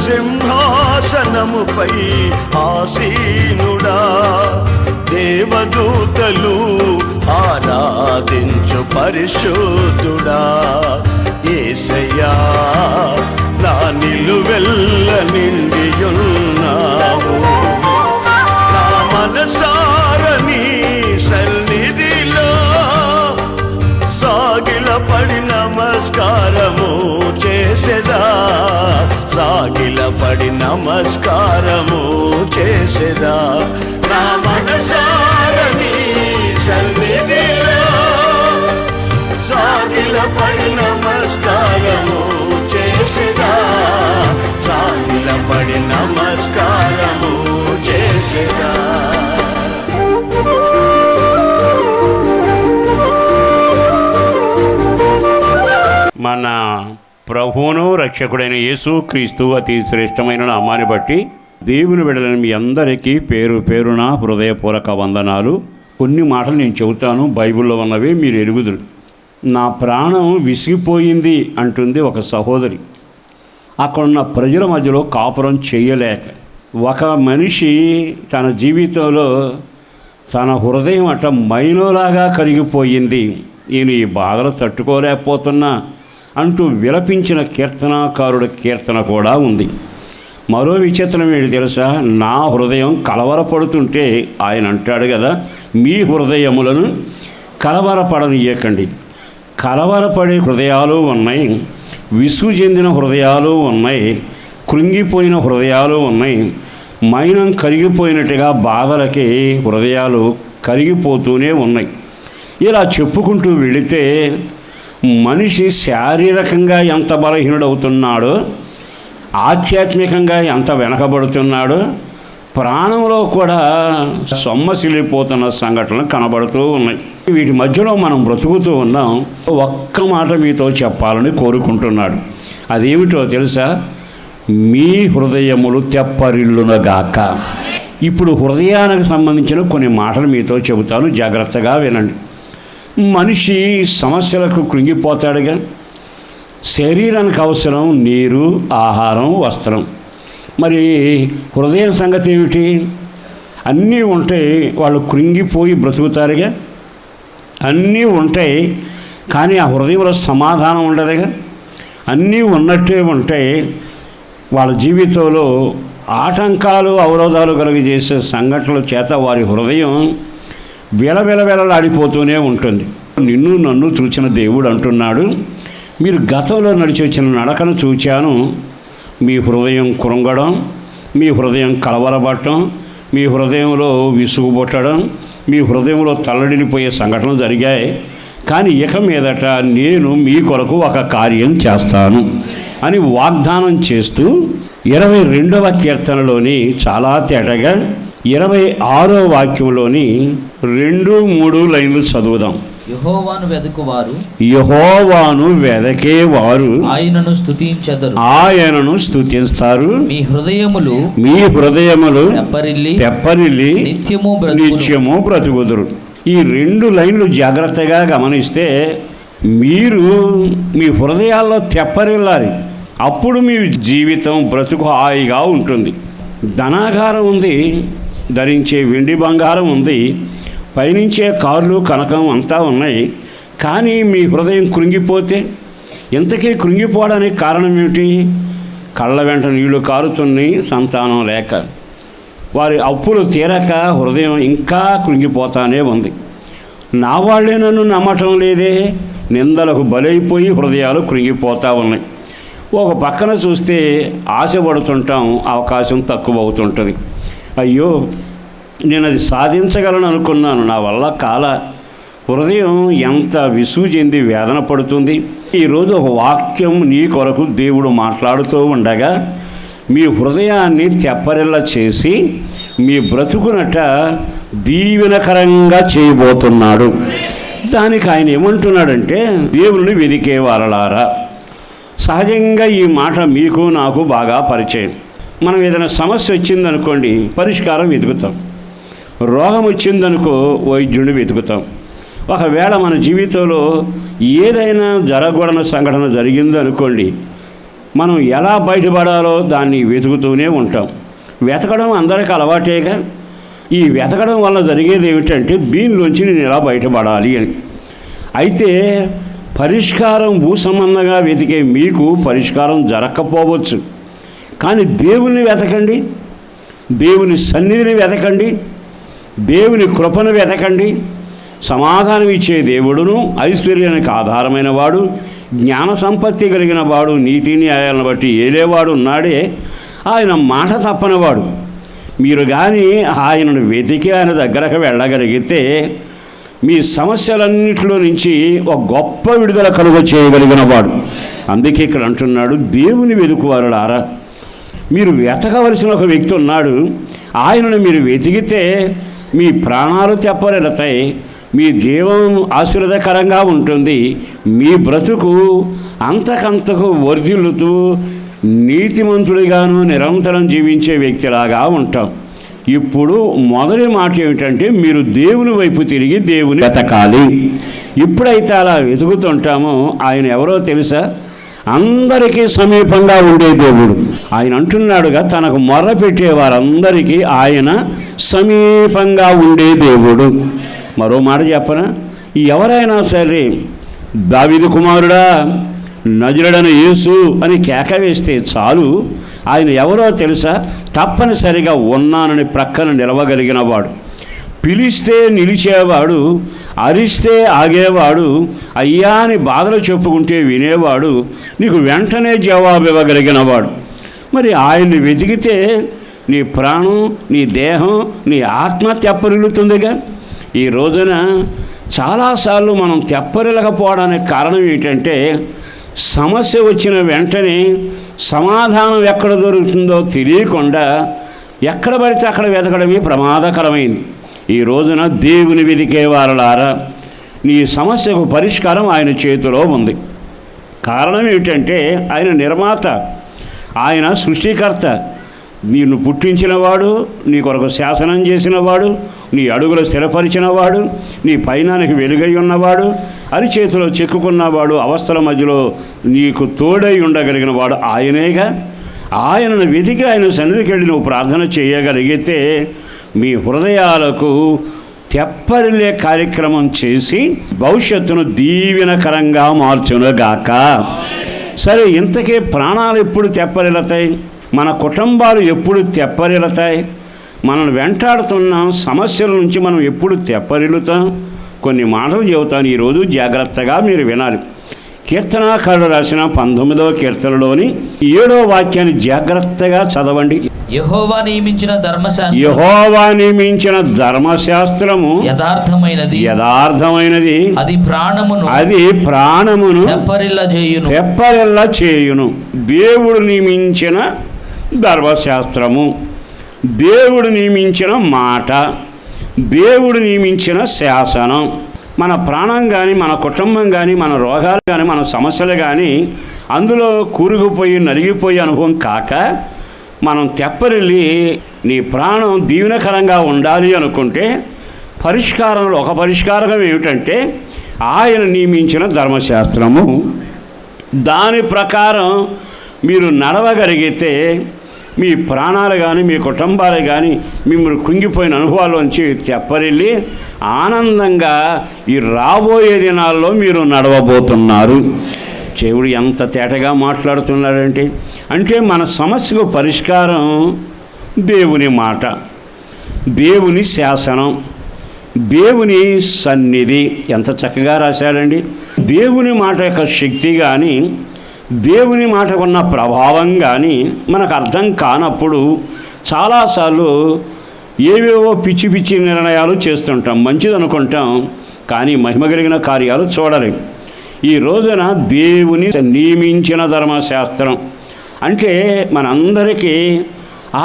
సింహాసనముపై ఆసీనుడా, దేవదూతలు ఆరాధించు పరిశుద్ధుడా. యేసయ్యా నా నిలువెల్ల నిండియున్నావు, నా మనసారని సన్నిధిలో సాగిలపడి నమస్కారము చేసెదా, సాగిలపడి నమస్కారము చేసెదా. నా మనసారని సన్నిధిలో సాగిలపడి నమస్కారము చేసెదా, సాగిలపడి నమస్కారము చేసెదా. మన ప్రభువును రక్షకుడైన యేసుక్రీస్తు అతి శ్రేష్టమైన నామాన్ని బట్టి దేవుని బిడ్డలని మీ అందరికీ పేరు పేరున హృదయపూర్వక వందనాలు. కొన్ని మాటలు నేను చెబుతాను, బైబిల్లో ఉన్నవి మీరు ఎరుగుదురు. నా ప్రాణం విసిగిపోయింది అంటుంది ఒక సహోదరి. అక్కడున్న ప్రజల మధ్యలో కాపురం చేయలేక ఒక మనిషి తన జీవితంలో తన హృదయం అట్లా మైనోలాగా కరిగిపోయింది, నేను ఈ బాధలు తట్టుకోలేకపోతున్నా అంటూ విలపించిన కీర్తనాకారుడి కీర్తన కూడా ఉంది. మరో విచిత్రం ఏంటి తెలుసా, నా హృదయం కలవరపడుతుంటే ఆయన అంటాడు కదా, మీ హృదయములను కలవరపడనీయకండి. కలవరపడే హృదయాలు ఉన్నాయి, విసుగు చెందిన హృదయాలు ఉన్నాయి, కృంగిపోయిన హృదయాలు ఉన్నాయి. మైనం కరిగిపోయినట్టుగా బాధలకి హృదయాలు కరిగిపోతూనే ఉన్నాయి. ఇలా చెప్పుకుంటూ వెళితే మనిషి శారీరకంగా ఎంత బలహీనుడవుతున్నాడో, ఆధ్యాత్మికంగా ఎంత వెనకబడుతున్నాడో, ప్రాణంలో కూడా సొమ్మసిల్లిపోతున్న సంఘటనలు కనబడుతూ ఉన్నాయి. వీటి మధ్యలో మనం బ్రతుకుతూ ఉన్నాం. ఒక్క మాట మీతో చెప్పాలని కోరుకుంటున్నాడు. అదేమిటో తెలుసా, మీ హృదయములు తెప్పరిల్లునగాక. ఇప్పుడు హృదయానికి సంబంధించిన కొన్ని మాటలు మీతో చెబుతాను, జాగ్రత్తగా వినండి. మనిషి సమస్యలకు కృంగిపోతాడుగా. శరీరానికి అవసరం నీరు, ఆహారం, వస్త్రం. మరి హృదయం సంగతి ఏమిటి? అన్నీ ఉంటాయి, వాళ్ళు కృంగిపోయి బ్రతుకుతారుగా. అన్నీ ఉంటాయి కానీ ఆ హృదయంలో సమాధానం ఉండదుగా. అన్నీ ఉన్నట్టే ఉంటాయి, వాళ్ళ జీవితంలో ఆటంకాలు, అవరోధాలు కలిగజేసే సంఘటనల చేత వారి హృదయం వెలవెలవెలలాడిపోతూనే ఉంటుంది. నిన్ను నన్ను చూచిన దేవుడు అంటున్నాడు, మీరు గతంలో నడిచి వచ్చిన నడకను చూచాను. మీ హృదయం కృంగడం, మీ హృదయం కలవరపడటం, మీ హృదయంలో విసుగుబొట్టడం, మీ హృదయంలో తల్లడిల్లిపోయే సంఘటనలు జరిగాయి. కానీ ఇక మీదట నేను మీ కొరకు ఒక కార్యం చేస్తాను అని వాగ్దానం చేస్తూ 22వ కీర్తనలోని చాలా తేటగా 26వ వాక్యంలోని 2-3 లైన్లు చదువుదాం. యెహోవాను వెదకేవారు ఆయనను స్తుతిస్తారు. మీ హృదయములు తెప్పరిల్లి నిత్యము బ్రతుకుదురు. ఈ 2 లైన్లు జాగ్రత్తగా గమనిస్తే మీరు మీ హృదయాల్లో తెప్పరిల్లాలి. అప్పుడు మీ జీవితం బ్రతుకు హాయిగా ఉంటుంది. ధనాగారం ఉంది, ధరించే వెండి బంగారం ఉంది, పయనించే కార్లు కనకం అంతా ఉన్నాయి. కానీ మీ హృదయం కృంగిపోతే, ఇంతకీ కృంగిపోవడానికి కారణం ఏమిటి? కళ్ళ వెంట నీళ్లు కారుతున్నాయి, సంతానం లేక, వారి అప్పులు తీరక హృదయం ఇంకా కృంగిపోతానే ఉంది. నా వాళ్ళే నన్ను నమ్మటం లేదే, నిందలకు బలైపోయి హృదయాలు కృంగిపోతూ ఉన్నాయి. ఒక పక్కన చూస్తే ఆశపడుతుంటాం, అవకాశం తక్కువ అవుతుంటుంది. అయ్యో, నేను అది సాధించగలను అనుకున్నాను, నా వల్ల కాల. హృదయం ఎంత విసుగు చెంది వేదన పడుతుంది. ఈరోజు ఒక వాక్యం నీ కొరకు దేవుడు మాట్లాడుతూ ఉండగా మీ హృదయాన్ని తెప్పరిల్ల చేసి మీ బ్రతుకునట దీవెనకరంగా చేయబోతున్నాడు. దానికి ఆయన ఏమంటున్నాడంటే, దేవుని వెదికే వారలారా. సహజంగా ఈ మాట మీకు నాకు బాగా పరిచయం. మనం ఏదైనా సమస్య వచ్చిందనుకోండి, పరిష్కారం వెతుకుతాం. రోగం వచ్చిందనుకో, వైద్యుడిని వెతుకుతాం. ఒకవేళ మన జీవితంలో ఏదైనా జరగకూడని సంఘటన జరిగిందనుకోండి, మనం ఎలా బయటపడాలో దాన్ని వెతుకుతూనే ఉంటాం. వెతకడం అందరికీ అలవాటేగా. ఈ వెతకడం వల్ల జరిగేది ఏమిటంటే దీనిలోంచి నేను ఎలా బయటపడాలి అని. అయితే పరిష్కారం భూసంబంధంగా వెతికే మీకు పరిష్కారం జరగకపోవచ్చు. కానీ దేవుని వెతకండి, దేవుని సన్నిధిని వెతకండి, దేవుని కృపను వెతకండి. సమాధానం ఇచ్చే దేవుడును, ఐశ్వర్యానికి ఆధారమైన వాడు, జ్ఞాన సంపత్తి కలిగిన వాడు, నీతి న్యాయాలను బట్టి ఏలేవాడు ఉన్నాడే. ఆయన మాట తప్పనివాడు. మీరు కానీ ఆయనను వెతికి ఆయన దగ్గరకు వెళ్ళగలిగితే మీ సమస్యలన్నింటిలో నుంచి ఒక గొప్ప విడుదల కలుగ చేయగలిగిన వాడు. అందుకే ఇక్కడ అంటున్నాడు, దేవుని వెతుకువారులారా. మీరు వెతకవలసిన ఒక వ్యక్తి ఉన్నాడు. ఆయనను మీరు వెతికితే మీ ప్రాణాలు తెప్పరెడతాయి, మీ జీవం ఆశీర్వదకరంగా ఉంటుంది, మీ బ్రతుకు అంతకంతకు వర్ధిల్లుతూ నీతిమంతుడిగాను నిరంతరం జీవించే వ్యక్తిలాగా ఉంటాం. ఇప్పుడు మొదటి మాట ఏమిటంటే మీరు దేవుని వైపు తిరిగి దేవుని వెతకాలి. ఎప్పుడైతే అలా వెతుకుతుంటామో ఆయన ఎవరో తెలుసా? అందరికీ సమీపంగా ఉండే దేవుడు. ఆయన అంటున్నాడుగా, తనకు మొర్ర పెట్టే వారందరికీ ఆయన సమీపంగా ఉండే దేవుడు. మరో మాట చెప్పనా? ఎవరైనా సరే దావీదు కుమారుడా, నజరుడైన యేసు అని కేక వేస్తే చాలు, ఆయన ఎవరో తెలుసా? తప్పనిసరిగా ఉన్నానని ప్రక్కన నిలవగలిగిన వాడు, పిలిస్తే నిలిచేవాడు, అరిస్తే ఆగేవాడు, అయ్యా అని బాధలు చెప్పుకుంటే వినేవాడు, నీకు వెంటనే జవాబు ఇవ్వగలిగిన వాడు. మరి ఆయన్ని వెతికితే నీ ప్రాణం, నీ దేహం, నీ ఆత్మ తెప్పరిల్లుతుందిగా. ఈ రోజున చాలాసార్లు మనం తెప్పరిల్లకపోవడానికి కారణం ఏంటంటే సమస్య వచ్చిన వెంటనే సమాధానం ఎక్కడ దొరుకుతుందో తెలియకుండా ఎక్కడ పడితే అక్కడ వెతకడమే ప్రమాదకరమైంది. ఈ రోజున దేవుని వెతికే వారలారా, నీ సమస్యకు పరిష్కారం ఆయన చేతిలో ఉంది. కారణం ఏమిటంటే ఆయన నిర్మాత, ఆయన సృష్టికర్త, నిన్ను పుట్టించినవాడు, నీ కొరకు శాసనం చేసినవాడు, నీ అడుగులు స్థిరపరిచినవాడు, నీ పైనానికి వెలుగై ఉన్నవాడు, అరిచేతిలో చెక్కుకున్నవాడు, అవస్థల మధ్యలో నీకు తోడై ఉండగలిగిన వాడు ఆయనేగా. ఆయనను వెతికి ఆయన సన్నిధికి వెళ్ళి నువ్వు ప్రార్థన చేయగలిగితే మీ హృదయాలకు తెప్పరిల్లే కార్యక్రమం చేసి భవిష్యత్తును దీవెనకరంగా మార్చునుగాక. సరే, ఇంతకే ప్రాణాలు ఎప్పుడు తెప్పరిల్లుతాయి? మన కుటుంబాలు ఎప్పుడు తెప్పరిల్లుతాయి? మనల్ని వెంటాడుతున్న సమస్యల నుంచి మనం ఎప్పుడు తెప్పరిల్లుతాం? కొన్ని మాటలు చెబుతాను, ఈరోజు జాగ్రత్తగా మీరు వినాలి. కీర్తనాకారుడు రాసిన 19వ కీర్తనలోని 7వ వాక్యాన్ని జాగ్రత్తగా చదవండి. యెహోవా నియమించిన ధర్మశాస్త్రము యథార్థమైనది, అది ప్రాణమును తెప్పరిల్ల చేయును. దేవుడు నియమించిన ధర్మశాస్త్రము, దేవుడు నియమించిన మాట, దేవుడు నియమించిన శాసనం మన ప్రాణం కానీ, మన కుటుంబం కానీ, మన రోగాలు కానీ, మన సమస్యలు కానీ అందులో కూరుకుపోయి నలిగిపోయే అనుభవం కాక మనం తెప్పరిల్లి నీ ప్రాణం దీవెనకరంగా ఉండాలి అనుకుంటే పరిష్కారంలో ఒక పరిష్కారం ఏమిటంటే ఆయన నియమించిన ధర్మశాస్త్రము. దాని ప్రకారం మీరు నడవగలిగితే మీ ప్రాణాలు కానీ, మీ కుటుంబాలు కానీ మిమ్మల్ని కుంగిపోయిన అనుభవాల్లోంచి తెప్పరిల్లి ఆనందంగా ఈ రాబోయే దినాల్లో మీరు నడవబోతున్నారు. దేవుడు ఎంత తేటగా మాట్లాడుతున్నాడంటే, అంటే మన సమస్యకు పరిష్కారం దేవుని మాట, దేవుని శాసనం, దేవుని సన్నిధి. ఎంత చక్కగా రాశాడండి. దేవుని మాట యొక్క శక్తి కానీ, దేవుని మాటకున్న ప్రభావం కానీ మనకు అర్థం కానప్పుడు చాలాసార్లు ఏవేవో పిచ్చి పిచ్చి నిర్ణయాలు చేస్తుంటాం, మంచిది అనుకుంటాం, కానీ మహిమ కలిగిన కార్యాలు చూడలేం. ఈ రోజున దేవుని నియమించిన ధర్మశాస్త్రం అంటే మనందరికీ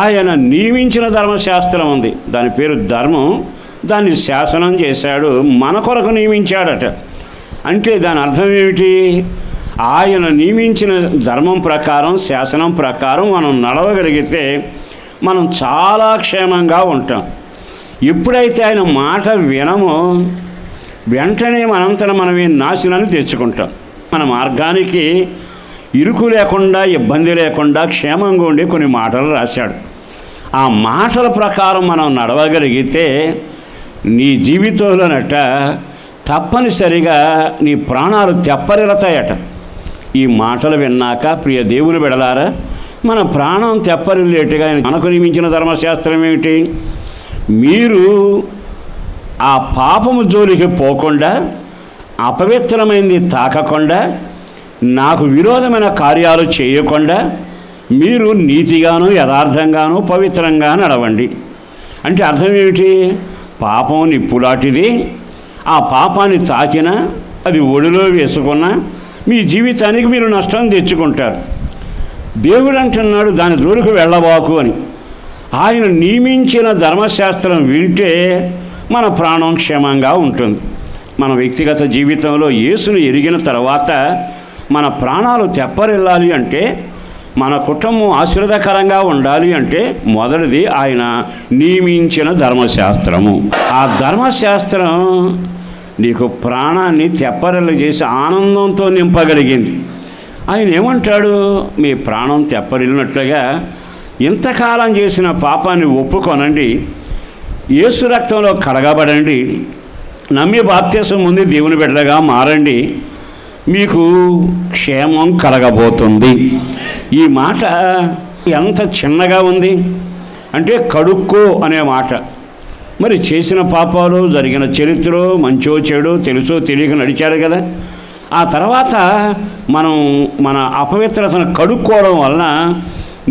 ఆయన నియమించిన ధర్మశాస్త్రం ఉంది. దాని పేరు ధర్మం. దాన్ని శాసనం చేశాడు, మన కొరకు నియమించాడట. అంటే దాని అర్థం ఏమిటి? ఆయన నియమించిన ధర్మం ప్రకారం, శాసనం ప్రకారం మనం నడవగలిగితే మనం చాలా క్షేమంగా ఉంటాం. ఎప్పుడైతే ఆయన మాట వినమో వెంటనే మనంతట మనమే నాశనాన్ని తెచ్చుకుంటాం. మన మార్గానికి ఇరుకు లేకుండా, ఇబ్బంది లేకుండా, క్షేమంగా ఉండి కొన్ని మాటలు రాశాడు. ఆ మాటల ప్రకారం మనం నడవగలిగితే నీ జీవితంలోనట తప్పనిసరిగా నీ ప్రాణాలు తెప్పరిల్లుతాయట. ఈ మాటలు విన్నాక ప్రియ దేవుని బిడ్డలారా, మన ప్రాణం తెప్పరిల్లేట్టుగా మనకు నియమించిన ధర్మశాస్త్రం ఏమిటి? మీరు ఆ పాపము జోలికి పోకుండా, అపవిత్రమైనది తాకకుండా, నాకు విరోధమైన కార్యాలు చేయకుండా మీరు నీతిగాను, యథార్థంగాను, పవిత్రంగా నడవండి. అంటే అర్థం ఏమిటి? పాపం నిప్పులాంటిది. ఆ పాపాన్ని తాకినా, అది ఒడిలో వేసుకున్నా మీ జీవితానికి మీరు నష్టం తెచ్చుకుంటారు. దేవుడు అంటున్నాడు దాని జోలికి వెళ్ళబాకు అని. ఆయన నియమించిన ధర్మశాస్త్రం వింటే మన ప్రాణం క్షేమంగా ఉంటుంది. మన వ్యక్తిగత జీవితంలో యేసును ఎరిగిన తర్వాత మన ప్రాణాలు తెప్పరిల్లాలి అంటే, మన కుటుంబం ఆశీర్వాదకరంగా ఉండాలి అంటే మొదటిది ఆయన నియమించిన ధర్మశాస్త్రము. ఆ ధర్మశాస్త్రం నీకు ప్రాణాన్ని తెప్పరిల్లు చేసి ఆనందంతో నింపగలిగింది. ఆయన ఏమంటాడు? మీ ప్రాణం తెప్పరిల్లినట్లుగా ఇంతకాలం చేసిన పాపాన్ని ఒప్పుకొనండి, యేసు రక్తంలో కడగబడండి, నమ్మి బాప్తిసం పొంది దేవుని బిడ్డగా మారండి, మీకు క్షేమం కలగబోతుంది. ఈ మాట ఎంత చిన్నగా ఉంది అంటే కడుక్కో అనే మాట. మరి చేసిన పాపాలు, జరిగిన చరిత్ర, మంచో చెడో తెలుసో తెలియక నడిచారు కదా. ఆ తర్వాత మనం మన అపవిత్రతను కడుక్కోవడం వలన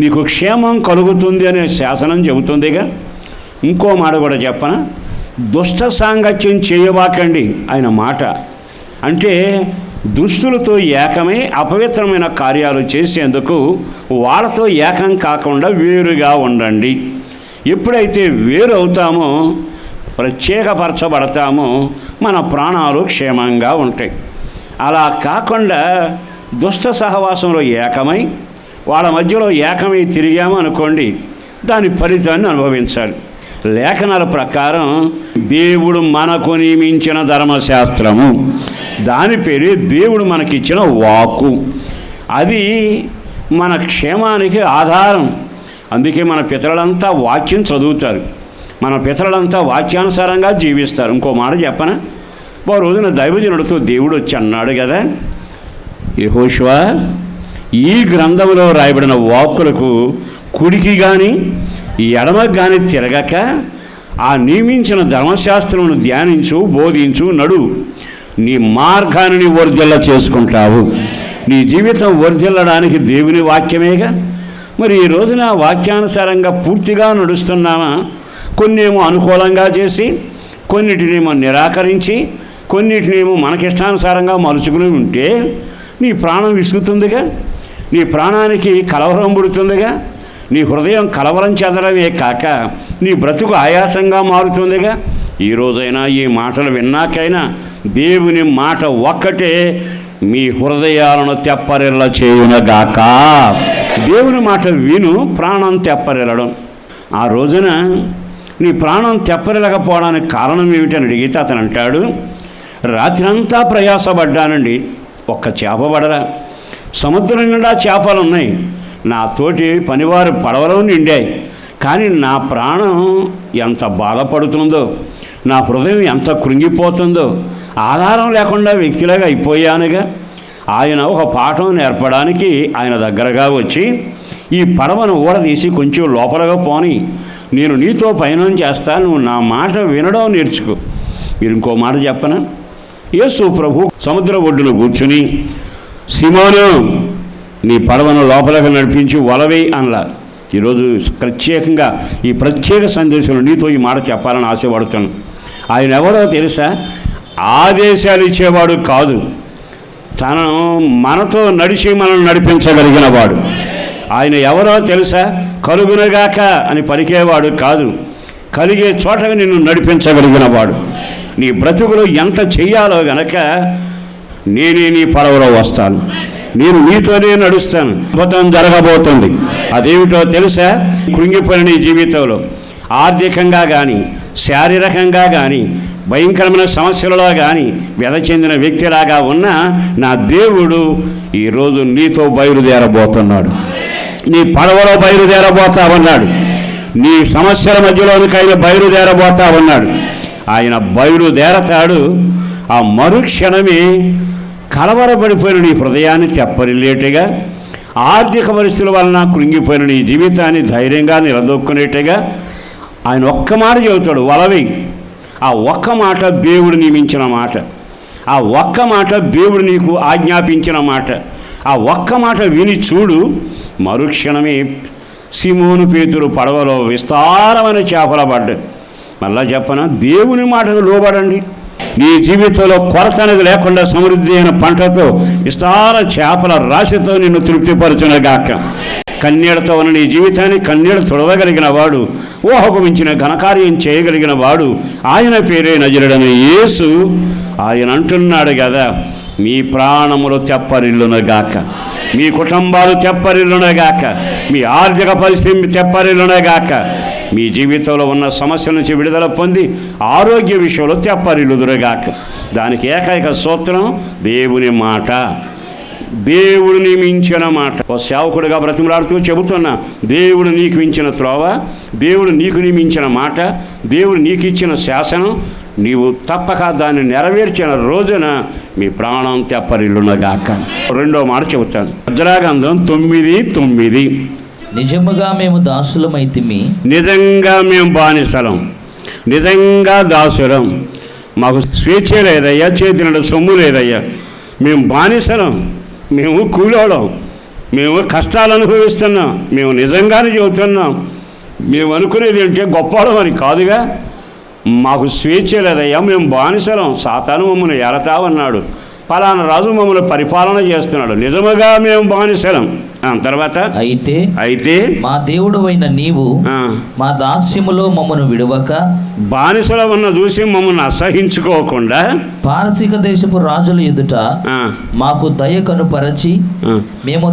నీకు క్షేమం కలుగుతుంది అనే శాసనం చెబుతుందిగా. ఇంకో మాట కూడా చెప్పన, దుష్ట సాంగత్యం చేయబాకండి ఆయన మాట. అంటే దుష్టులతో ఏకమై అపవిత్రమైన కార్యాలు చేసేందుకు వాళ్ళతో ఏకం కాకుండా వేరుగా ఉండండి. ఎప్పుడైతే వేరు అవుతామో, ప్రత్యేకపరచబడతామో మన ప్రాణాలు క్షేమంగా ఉంటాయి. అలా కాకుండా దుష్ట సహవాసంలో ఏకమై వాళ్ళ మధ్యలో ఏకమై తిరిగాము అనుకోండి, దాని ఫలితాన్ని అనుభవించాలి. లేఖనాల ప్రకారం దేవుడు మనకు నియమించిన ధర్మశాస్త్రము, దాని పేరు దేవుడు మనకిచ్చిన వాక్కు. అది మన క్షేమానికి ఆధారం. అందుకే మన పితరులంతా వాక్యం చదువుతారు, మన పితరులంతా వాక్యానుసారంగా జీవిస్తారు. ఇంకో మాట చెప్పనా, ఓ రోజున దైవజనుడితో దేవుడు వచ్చి అన్నాడు కదా, యెహోషువ, ఈ గ్రంథంలో రాయబడిన వాక్కులకు కుడికి కానీ ఎడమకు కానీ తిరగక ఆ నియమించిన ధర్మశాస్త్రమును ధ్యానించు, బోధించు, నడు, నీ మార్గాన్ని వర్ధిల్ల చేసుకుంటావు. నీ జీవితం వర్ధిల్లడానికి దేవుని వాక్యమేగా. మరి ఈ రోజున వాక్యానుసారంగా పూర్తిగా నడుస్తున్నామా? కొన్నేమో అనుకూలంగా చేసి, కొన్నిటినేమో నిరాకరించి, కొన్నిటినేమో మనకిష్టానుసారంగా మలుచుకుని ఉంటే నీ ప్రాణం విసుగుతుందిగా, నీ ప్రాణానికి కలవరం పుడుతుందిగా, నీ హృదయం కలవరం చెందడమే కాక నీ బ్రతుకు ఆయాసంగా మారుతుందిగా. ఈ రోజైనా ఈ మాటలు విన్నాకైనా దేవుని మాట ఒక్కటే మీ హృదయాలను తెప్పరిల్ల చేయునగాక. దేవుని మాట విను, ప్రాణం తెప్పరిల్లడం. ఆ రోజున నీ ప్రాణం తెప్పరిల్లకపోవడానికి కారణం ఏమిటని అడిగితే అతను అంటాడు, రాత్రంతా ప్రయాసపడ్డానండి, ఒక్క చేప పడరా, సముద్రం నిండా చేపలు ఉన్నాయి, నా తోటి పనివారు పడవలో నిండాయి, కానీ నా ప్రాణం ఎంత బాధపడుతుందో, నా హృదయం ఎంత కృంగిపోతుందో, ఆధారం లేకుండా వ్యక్తిలాగా అయిపోయానుగా. ఆయన ఒక పాఠం నేర్పడానికి ఆయన దగ్గరగా వచ్చి, ఈ పడవను ఊడదీసి కొంచెం లోపలగా పోని, నేను నీతో పయనం చేస్తా, నువ్వు నా మాట వినడం నేర్చుకో. మీరు ఇంకో మాట చెప్పనా, యేసు ప్రభు సముద్ర ఒడ్డున కూర్చుని, సిమోను, నీ పడవను లోపలికి నడిపించి వలవేయి అనలా. ఈరోజు ప్రత్యేకంగా ఈ ప్రత్యేక సందేశంలో నీతో ఈ మాట చెప్పాలని ఆశపడుతాను. ఆయన ఎవరో తెలుసా? ఆదేశాలు ఇచ్చేవాడు కాదు, తను మనతో నడిచి మనల్ని నడిపించగలిగిన వాడు. ఆయన ఎవరో తెలుసా? కలుగునగాక అని పలికేవాడు కాదు, కలిగే చోటగా నిన్ను నడిపించగలిగిన వాడు. నీ బ్రతుకులో ఎంత చెయ్యాలో గనక నేనే నీ పడవలో వస్తాను, నేను నీతోనే నడుస్తాను, అద్భుతం జరగబోతుంది. అదేమిటో తెలుసా? కృంగిపోయిన నీ జీవితంలో ఆర్థికంగా కానీ, శారీరకంగా కానీ, భయంకరమైన సమస్యలలో కానీ వ్యధ చెందిన వ్యక్తిలాగా ఉన్న నా దేవుడు ఈరోజు నీతో బయలుదేరబోతున్నాడు. నీ పడవలో బయలుదేరబోతా ఉన్నాడు. నీ సమస్యల మధ్యలోనికి ఆయన బయలుదేరబోతా ఉన్నాడు. ఆయన బయలుదేరతాడు. ఆ మరుక్షణమే కలవరపడిపోయిన నీ హృదయాన్ని తెప్పరిల్లేట్టుగా, ఆర్థిక పరిస్థితుల వలన కృంగిపోయిన నీ జీవితాన్ని ధైర్యంగా నిలదొక్కునేట్టుగా ఆయన ఒక్క మాట చెబుతాడు, వలవి. ఆ ఒక్క మాట దేవుడు నియమించిన మాట, ఆ ఒక్క మాట దేవుడు నీకు ఆజ్ఞాపించిన మాట. ఆ ఒక్క మాట విని చూడు. మరుక్షణమే సీమోను పేతురు పడవలో విస్తారమైన చేపల పడ్డాడు. మళ్ళా చెప్పనా, దేవుని మాటకు లోబడండి. నీ జీవితంలో కొరత అనేది లేకుండా సమృద్ధి అయిన పంటతో విస్తార చేపల రాశితో నిన్ను తృప్తిపరచునగాక. కన్నీళ్లతో ఉన్న నీ జీవితాన్ని కన్నీళ్లు తొడవగలిగిన వాడు, ఊహకు మించిన ఘనకార్యం చేయగలిగిన వాడు, ఆయన పేరే నజరుడైన యేసు. ఆయన అంటున్నాడు కదా, మీ ప్రాణములు తెప్పరిల్లునగాక, మీ కుటుంబాలు తెప్పరిల్లునగాక, మీ ఆర్థిక పరిస్థితి తెప్పరిల్లునగాక, మీ జీవితంలో ఉన్న సమస్యల నుంచి విడుదల పొంది ఆరోగ్య విషయంలో తెప్పరిల్లుదురుగాక. దానికి ఏకైక సూత్రం దేవుని మాట, దేవుడు నియమించిన మాట. ఓ సేవకుడిగా బ్రతిమలాడుతూ చెబుతున్నా, దేవుడు నీకు ఇచ్చిన త్రోవ, దేవుడు నీకు నియమించిన మాట, దేవుడు నీకు ఇచ్చిన శాసనం, నీవు తప్పక దాన్ని నెరవేర్చిన రోజున మీ ప్రాణం తెప్పరిల్లునగాక. రెండో మాట చెబుతాను, యెజ్రాగ్రంథం 9:9. నిజముగా మేము దాసులమైతిమి, నిజంగా మేము బానిసలం, నిజంగా దాసులం, మాకు స్వేచ్ఛ లేదయ్యా, చేతిలో సొమ్ము లేదయ్యా, మేము బానిసలం, మేము కూలోళం, మేము కష్టాలు అనుభవిస్తున్నాం, మేము నిజంగానే చెబుతున్నాం. మేము అనుకునేది ఏంటంటే గొప్పవాళ్ళం అని కాదుగా, మాకు స్వేచ్ఛ లేదయ్యా, మేము బానిసలం, సాతాను మమ్మల్ని ఏలతావన్నాడు, పలానా రాజు మమ్మల్ని పరిపాలన చేస్తున్నాడు, నిజముగా మేము బానిసలం. తర్వాత అయితే మా దేవుడు అయిన నీవు మా దాస్యములో మమ్మను విడవక, బానిసలో ఉన్న చూసి మమ్మల్ని అసహించుకోకుండా పారసీక దేశపు రాజుల ఎదుట మాకు దయ కనుపరచి మేము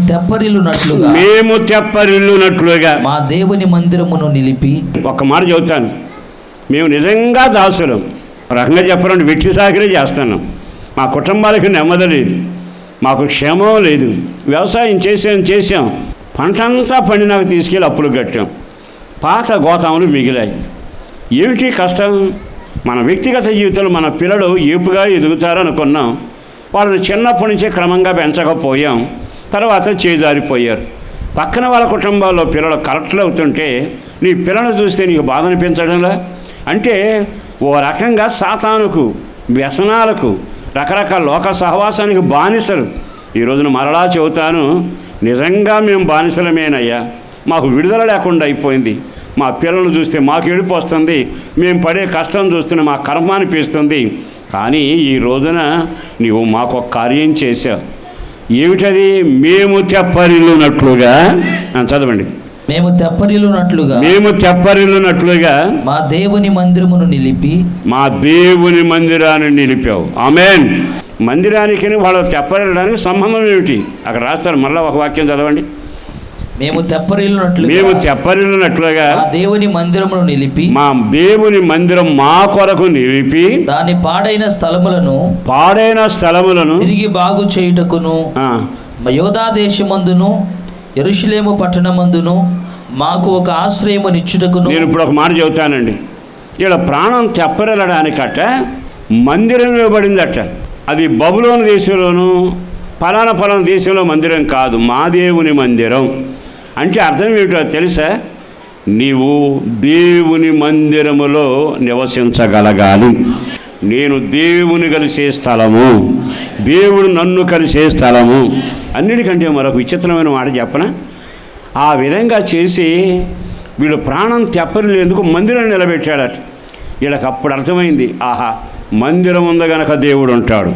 తెప్పరిల్లునట్లుగా మా దేవుని మందిరమును నిలిపి. ఒక మాట చెబుతాను, మేము నిజంగా దాసులం. రకంగా చెప్పాలంటే వెట్టి సాకిరీ చేస్తున్నాం. మా కుటుంబాలకు నెమ్మది లేదు, మాకు క్షేమం లేదు. వ్యవసాయం చేసాం, పంట అంతా పండినాక తీసుకెళ్ళి అప్పులు కట్టాం, పాత గోతాములు మిగిలాయి. ఏమిటి కష్టం? మన వ్యక్తిగత జీవితంలో మన పిల్లలు ఏపుగా ఎదుగుతారనుకున్నాం, వాళ్ళని చిన్నప్పటి నుంచే క్రమంగా పెంచకపోయాం, తర్వాత చేజారిపోయారు. పక్కన వాళ్ళ కుటుంబాల్లో పిల్లలు కరెక్ట్లు అవుతుంటే నీ పిల్లలు చూస్తే నీకు బాధ అనిపించడంలా? అంటే ఓ రకంగా సాతానుకు, వ్యసనాలకు, రకరకాల లోక సహవాసానికి బానిసలు. ఈ రోజున మరలా చెబుతాను, నిజంగా మేము బానిసలమేనయ్యా, మాకు విడుదల లేకుండా అయిపోయింది. మా పిల్లలను చూస్తే మాకు ఏడుపు వస్తుంది, మేము పడే కష్టం చూస్తున్న మా కర్మ అనిపిస్తుంది. కానీ ఈ రోజున నీవు మాకు ఒక కార్యం చేశావు. ఏమిటది? మేము తెప్పరిల్లునట్లుగా. చదవండి. మేము తెప్పరిల్లునట్లుగా మా దేవుని మందిరమును నిలిపి. మా దేవుని మందిరాన్ని నిలిపావు. ఆమేన్. మందిరానికి వాళ్ళు తెప్పరిల్లడానికి సంబంధం ఏమిటి? అక్కడ రాస్తారు. మళ్ళీ ఒక వాక్యం చదవండి. మేము తెప్పరిల్లునట్లుగా మా దేవుని మందిరమును నిలిపి, మా దేవుని మందిరం మా కొరకు నిలిపి, దాని పాడైన స్థలములను తిరిగి బాగు చేయుటకును యూదా దేశమందును యెరూషలేము పట్టణమందును మాకు ఒక ఆశ్రయమునిచ్చుటకును. నేను ఇప్పుడు ఒక మాట చెబుతానండి. ఇక్కడ ప్రాణం తెప్పరిల్లడానికట మందిరం ఇవ్వబడిందట. అది బబులోను దేశంలోను ఫలానా దేశంలో మందిరం కాదు, మా దేవుని మందిరం. అంటే అర్థం ఏమిటో తెలుసా? నీవు దేవుని మందిరములో నివసించగలగాలి. నేను దేవుని కలిసే స్థలము, దేవుడు నన్ను కలిసే స్థలము. అన్నిటికంటే మరొక విచిత్రమైన మాట చెప్పనా? ఆ విధంగా చేసి వీడు ప్రాణం తెప్పరిలేందుకు మందిరం నిలబెట్టాడట. వీళ్ళకి అప్పుడు అర్థమైంది, ఆహా, మందిరం ఉంది గనక దేవుడు ఉంటాడు,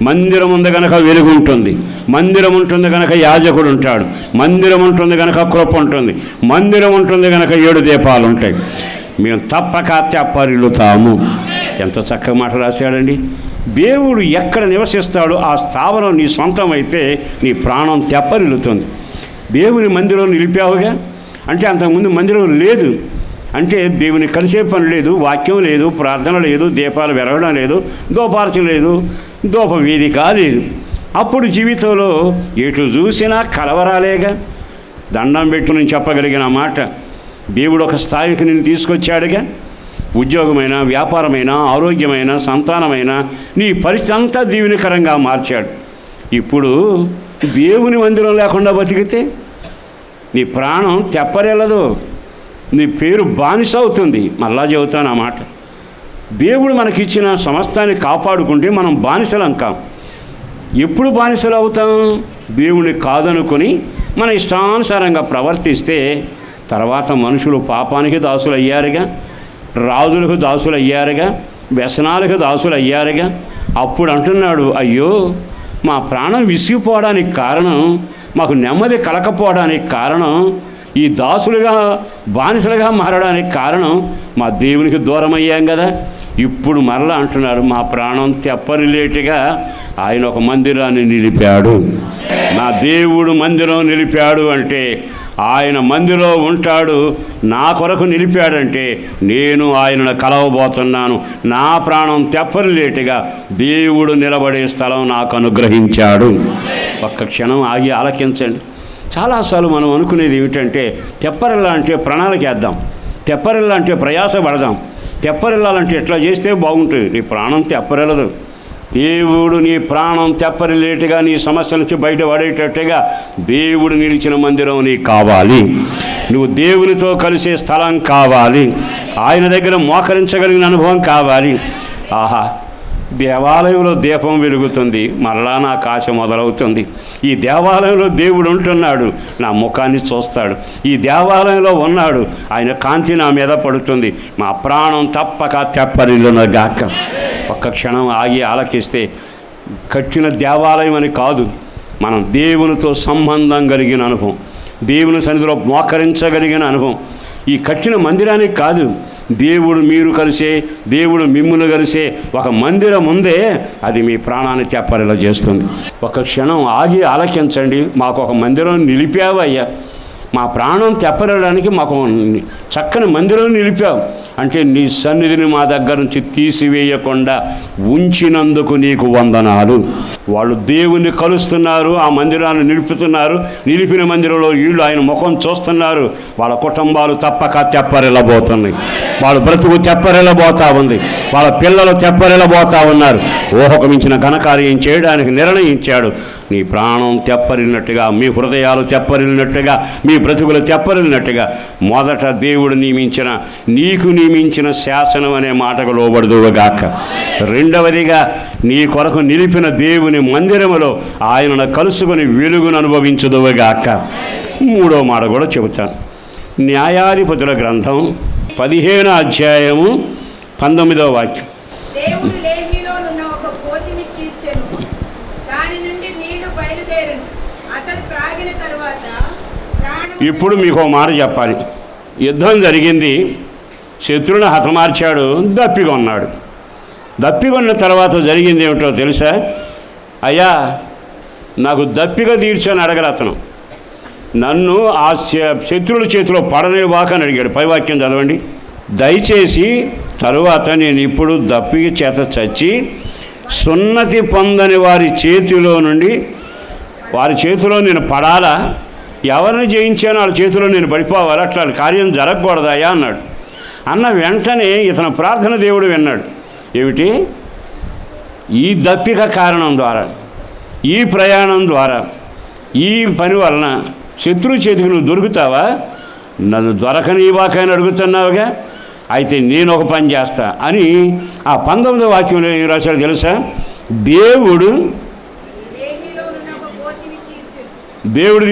మందిరం ఉంది గనక వెలుగు ఉంటుంది, మందిరం ఉంటుంది గనక యాజకుడు ఉంటాడు, మందిరం ఉంటుంది గనక కృప ఉంటుంది, మందిరం ఉంటుంది గనక 7 దీపాలు ఉంటాయి, మేము తప్పక తెప్పరిల్లుతాము. ఎంత చక్కగా మాట రాశాడండి. దేవుడు ఎక్కడ నివసిస్తాడో ఆ స్థావరం నీ సొంతం అయితే నీ ప్రాణం తెప్పరిల్లుతుంది. దేవుని మందిరం నిలిపావుగా అంటే అంతకుముందు మందిరం లేదు. అంటే దేవుని కలిసే పని లేదు, వాక్యం లేదు, ప్రార్థన లేదు, దీపాలు వెలగడం లేదు, ధూపార్చన లేదు, ధూప వేదిక లేదు. అప్పుడు జీవితంలో ఎటు చూసినా కలవరాలేగా. దండం పెట్టుని చెప్పగలిగిన మాట, దేవుడు ఒక స్థాయికి నేను తీసుకొచ్చాడుగా. ఉద్యోగమైన, వ్యాపారమైన, ఆరోగ్యమైన, సంతానమైన నీ పరిస్థితి అంతా దీవెనకరంగా మార్చాడు. ఇప్పుడు దేవుని మందిరం లేకుండా బతికితే నీ ప్రాణం తెప్పరెళ్ళదు, నీ పేరు బానిస అవుతుంది. మళ్ళా చెబుతాను ఆ మాట. దేవుడు మనకిచ్చిన సమస్తాన్ని కాపాడుకుంటే మనం బానిసలం కాం. ఎప్పుడు బానిసలు అవుతాం? దేవుని కాదనుకొని మన ఇష్టానుసారంగా ప్రవర్తిస్తే తర్వాత మనుషులు పాపానికి దాసులు అయ్యారుగా, రాజులకు దాసులు అయ్యారుగా, వ్యసనాలకు దాసులు అయ్యారుగా. అప్పుడు అంటున్నాడు, అయ్యో మా ప్రాణం విసిగిపోవడానికి కారణం, మాకు నెమ్మది కలకపోవడానికి కారణం, ఈ దాసులుగా బానిసలుగా మారడానికి కారణం మా దేవునికి దూరం అయ్యాం కదా. ఇప్పుడు మరలా అంటున్నాడు, మా ప్రాణం తెప్పరిలేటుగా ఆయన ఒక మందిరాన్ని నిలిపాడు. నా దేవుడు మందిరం నిలిపాడు అంటే ఆయన మందిలో ఉంటాడు. నా కొరకు నిలిపాడంటే నేను ఆయనను కలవబోతున్నాను. నా ప్రాణం తెప్పరిలేటుగా దేవుడు నిలబడే స్థలం నాకు అనుగ్రహించాడు. ఒక్క క్షణం ఆగి ఆలకించండి. చాలాసార్లు మనం అనుకునేది ఏమిటంటే, తెప్పరిల్లా అంటే ప్రణాళిక వేద్దాం, తెప్పరిల్లా అంటే ప్రయాస పడదాం, తెప్పరిల్లాలంటే ఎట్లా చేస్తే బాగుంటుంది. నీ ప్రాణం తెప్పరిల్లదు. దేవుడు నీ ప్రాణం తెప్పరిలేటుగా నీ సమస్య నుంచి బయటపడేటట్టుగా దేవుడు నిలిచిన మందిరం నీకు కావాలి. నువ్వు దేవునితో కలిసే స్థలం కావాలి. ఆయన దగ్గర మోకరించగలిగిన అనుభవం కావాలి. ఆహా, దేవాలయంలో దీపం వెలుగుతుంది, మరలా నాకు ఆశ మొదలవుతుంది. ఈ దేవాలయంలో దేవుడు ఉంటున్నాడు, నా ముఖాన్ని చూస్తాడు. ఈ దేవాలయంలో ఉన్నాడు, ఆయన కాంతి నా మీద పడుతుంది. మా ప్రాణం తప్పక తెప్పరిల్లునగాక. ఒక్క క్షణం ఆగి ఆలకిస్తే, కట్టిన దేవాలయం అని కాదు, మనం దేవునితో సంబంధం కలిగిన అనుభవం, దేవుని సన్నిధిలో మోకరించగలిగిన అనుభవం. ఈ కట్టిన మందిరానికి కాదు, దేవుడు మీరు కలిసే, దేవుడు మిమ్మును కలిసే ఒక మందిరం ఉందే, అది మీ ప్రాణాన్ని తెప్పరిలా చేస్తుంది. ఒక క్షణం ఆగి ఆలకించండి. మాకు ఒక మందిరం నిలిపావయ్యా, మా ప్రాణం తెప్పరడానికి మాకు చక్కని మందిరం నిలిపావు అంటే నీ సన్నిధిని మా దగ్గర నుంచి తీసివేయకుండా ఉంచినందుకు నీకు వందనాలు. వాళ్ళు దేవుణ్ణి కలుస్తున్నారు, ఆ మందిరాన్ని నిలుపుతున్నారు. నిలిపిన మందిరంలో వీళ్ళు ఆయన ముఖం చూస్తున్నారు. వాళ్ళ కుటుంబాలు తప్పక తెప్పరిల్లబోతున్నాయి. వాళ్ళ బ్రతుకు తెప్పరిల్లబోతా ఉంది. వాళ్ళ పిల్లలు తెప్పరిల్లబోతా ఉన్నారు. ఊహకు మించిన ఘనకార్యం చేయడానికి నిర్ణయించాడు. నీ ప్రాణం తెప్పరిల్లినట్టుగా, మీ హృదయాలు తెప్పరిల్లినట్టుగా, మీ బ్రతుకులు తెప్పరిల్లినట్టుగా మొదట దేవుడు నియమించిన, నీకు నియమించిన శాసనం అనే మాటకు లోబడుదువుగాక. రెండవదిగా నీ కొరకు నిలిపిన దేవుని మందిరములో ఆయనను కలుసుకొని వెలుగును అనుభవించుదువుగాక. మూడో మాట కూడా చెబుతాను. న్యాయాధిపతుల గ్రంథం 15వ అధ్యాయము 19వ వాక్యం. దేవుడు లేహీలోనున్న ఒక కోతిని చీల్చెను, దాని నుండి నీళ్లు బయలుదేరును. అతడు త్రాగిన తరువాత ఇప్పుడు మీకు ఒక మాట చెప్పాలి. యుద్ధం జరిగింది, శత్రువుని హతమార్చాడు, దప్పికొన్నాడు. దప్పికొన్న తర్వాత జరిగింది ఏమిటో తెలుసా? అయ్యా నాకు దప్పిక తీర్చని అడగరు అతను. నన్ను ఆ శత్రువుల చేతిలో పడనివ్వకని అడిగాడు. పైవాక్యం చదవండి. దయచేసి తరువాత నేను ఇప్పుడు దప్పిక చేత చచ్చి సున్నతి పొందని వారి చేతిలో నుండి, వారి చేతిలో నేను పడాలా? ఎవరిని జయించానో వాళ్ళ చేతిలో నేను పడిపోవాలి. అట్లా కార్యం జరగకూడదాయా అన్నాడు. అన్న వెంటనే ఇతను ప్రార్థన దేవుడు విన్నాడు. ఏమిటి? ఈ దప్పిక కారణం ద్వారా, ఈ ప్రయాణం ద్వారా, ఈ పని వలన శత్రువు చేతికి నువ్వు దొరుకుతావా? నన్ను దొరకనివాకని అడుగుతున్నావుగా, అయితే నేను ఒక పని చేస్తా అని ఆ 19వ వాక్యంలో ఏం రాశాడు తెలుసా? దేవుడు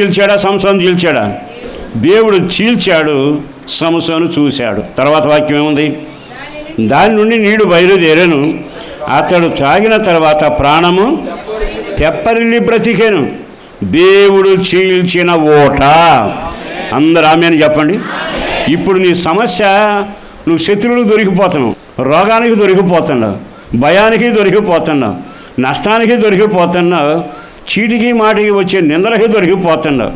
చీల్చాడా? సంసోను చీల్చాడా? దేవుడు చీల్చాడు, సంసోను చూశాడు. తర్వాత వాక్యం ఏముంది? దాని నుండి నీళ్లు బయలుదేరాను, అతడు త్రాగిన తర్వాత ప్రాణము తెప్పరిల్లి బ్రతికెను. దేవుడు చీల్చిన ఓట. అందరూ ఆమె అని చెప్పండి. ఇప్పుడు నీ సమస్య, నువ్వు శత్రువులకు దొరికిపోతున్నావు, రోగానికి దొరికిపోతున్నావు, భయానికి దొరికిపోతున్నావు, నష్టానికి దొరికిపోతున్నావు, చీటికి మాటికి వచ్చే నిందలకి దొరికిపోతున్నావు.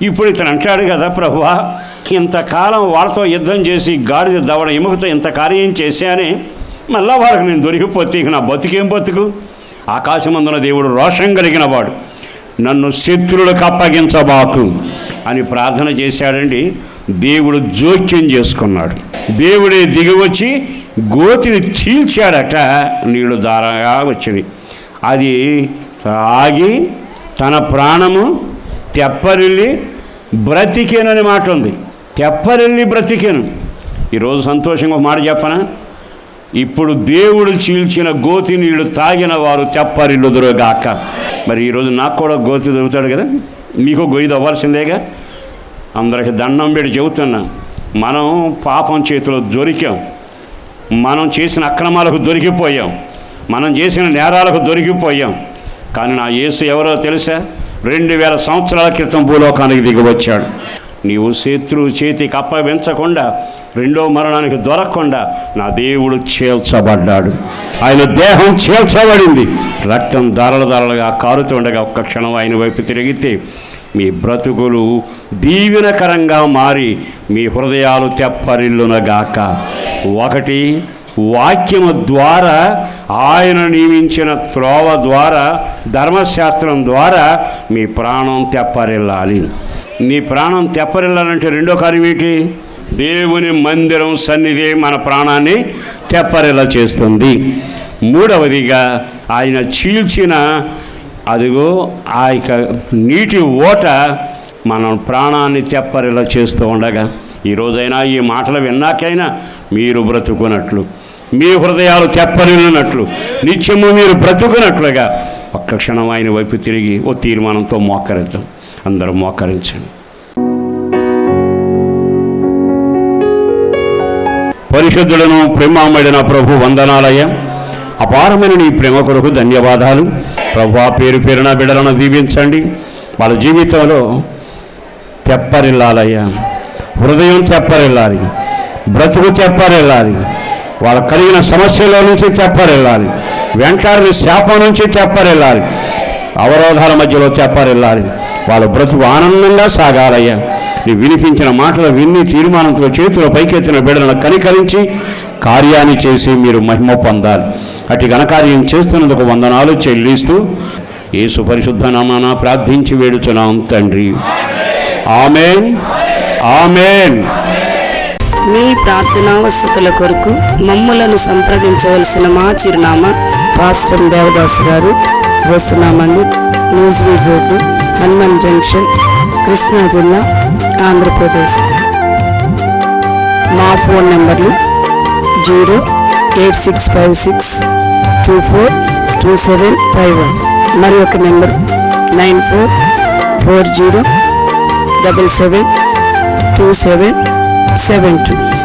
ఇప్పుడు ఇతను అంటాడు కదా ప్రభువా, ఇంతకాలం వాళ్ళతో యుద్ధం చేసి గాడిద దవడ ఎముకతో ఇంత కార్యం చేశానే, మళ్ళా వాళ్ళకి నేను దొరికిపోతే ఇక నా బతుకేం బతుకు? ఆకాశమందున దేవుడు రోషం కలిగిన వాడు, నన్ను శత్రువులకు అప్పగించబాకు అని ప్రార్థన చేశాడండి. దేవుడు జోక్యం చేసుకున్నాడు. దేవుడే దిగివచ్చి గోతిని చీల్చాడట, నీళ్లు ధారగా వచ్చింది. అది ఆగి తన ప్రాణము తెప్పరిల్లి బ్రతికేనని మాట ఉంది. తెప్పరిల్లి బ్రతికేను. ఈరోజు సంతోషంగా ఒక మాట చెప్పనా, ఇప్పుడు దేవుడు చీల్చిన గోతి నీళ్లు తాగిన వారు తెప్పరిల్లుదురుగాక. మరి ఈరోజు నాకు కూడా గోతి దొరుకుతాడు కదా, మీకు గొయ్యి అవ్వాల్సిందేగా. అందరికి దండం పెట్టి చెబుతున్నా, మనం పాపం చేతిలో దొరికాం, మనం చేసిన అక్రమాలకు దొరికిపోయాం, మనం చేసిన నేరాలకు దొరికిపోయాం. కానీ నా యేసు ఎవరో తెలుసా? 2000 సంవత్సరాల క్రితం భూలోకానికి దిగి వచ్చాడు. నీవు శత్రువు చేతికి అప్పగించకుండా, రెండో మరణానికి దొరకకుండా నా దేవుడు చేల్చబడ్డాడు. ఆయన దేహం చేల్చబడింది, రక్తం ధారలుగా కారుతుండగా ఒక్క క్షణం ఆయన వైపు తిరిగితే మీ బ్రతుకులు దీవెనకరంగా మారి మీ హృదయాలు తెప్పరిల్లునగాక. ఒకటి, వాక్యము ద్వారా, ఆయన నియమించిన త్రోవ ద్వారా, ధర్మశాస్త్రం ద్వారా మీ ప్రాణం తెప్పరిల్లాలి. నీ ప్రాణం తెప్పరిల్లాలంటే రెండో కార్యం ఏంటి? దేవుని మందిరం సన్నిధి మన ప్రాణాన్ని తెప్పరిల్ల చేస్తుంది. మూడవదిగా ఆయన చీల్చిన అదిగో ఆ యొక్క నీటి ఓట మన ప్రాణాన్ని తెప్పరిల్ల చేస్తూ ఉండగా, ఈరోజైనా ఈ మాటలు విన్నాకైనా మీరు బ్రతుకున్నట్లు, మీ హృదయాలు తెప్పరిల్లినట్లు, నిత్యము మీరు బ్రతుకున్నట్లుగా ఒక్క క్షణం ఆయన వైపు తిరిగి ఓ తీర్మానంతో మోకరిద్దాం. అందరూ మోకరించండి. పరిశుద్ధులను ప్రేమమడిన ప్రభు వందనాలయ్య. అపారమైన నీ ప్రేమ కొరకు ధన్యవాదాలు ప్రభు. పేరు పేరున బిడ్డలను దీవించండి. వాళ్ళ జీవితంలో తెప్పరిల్లాలయ్యా, హృదయం తెప్పరిల్లాలి, బ్రతుకు తెప్పరిల్లాలి, వాళ్ళకు కలిగిన సమస్యల నుంచి తెప్పరిల్లాలి, వెంటాడిన శాపం నుంచి తెప్పరిల్లాలి, అవరోధాల మధ్యలో తెప్పరిల్లాలి. వాళ్ళ బ్రతుకు ఆనందంగా సాగాలయ్యా. నీ వినిపించిన మాటలు విన్ని తీర్మానంతో చేతుల పైకెత్తిన బిడ్డలను కనికరించి కార్యాన్ని చేసి మీరు మహిమ పొందాలి. అటు ఘనకార్యం చేస్తున్నందుకు వందనాలు చెల్లిస్తూ యేసు పరిశుద్ధ నామాన ప్రార్థించి వేడుచున్నాం తండ్రి. ఆమేన్, ఆమేన్. మీ ప్రార్థనావసతుల కొరకు మమ్ములను సంప్రదించవలసిన మా చిరునామా పాస్టర్ దేవదాస్ గారు, వస్తున్నామండి, న్యూజివీడ్ రోడ్డు, హనుమాన్ జంక్షన్, కృష్ణా జిల్లా, ఆంధ్రప్రదేశ్. మా ఫోన్ నెంబర్లు 08656242751, మరి ఒక నెంబర్ 9440772772.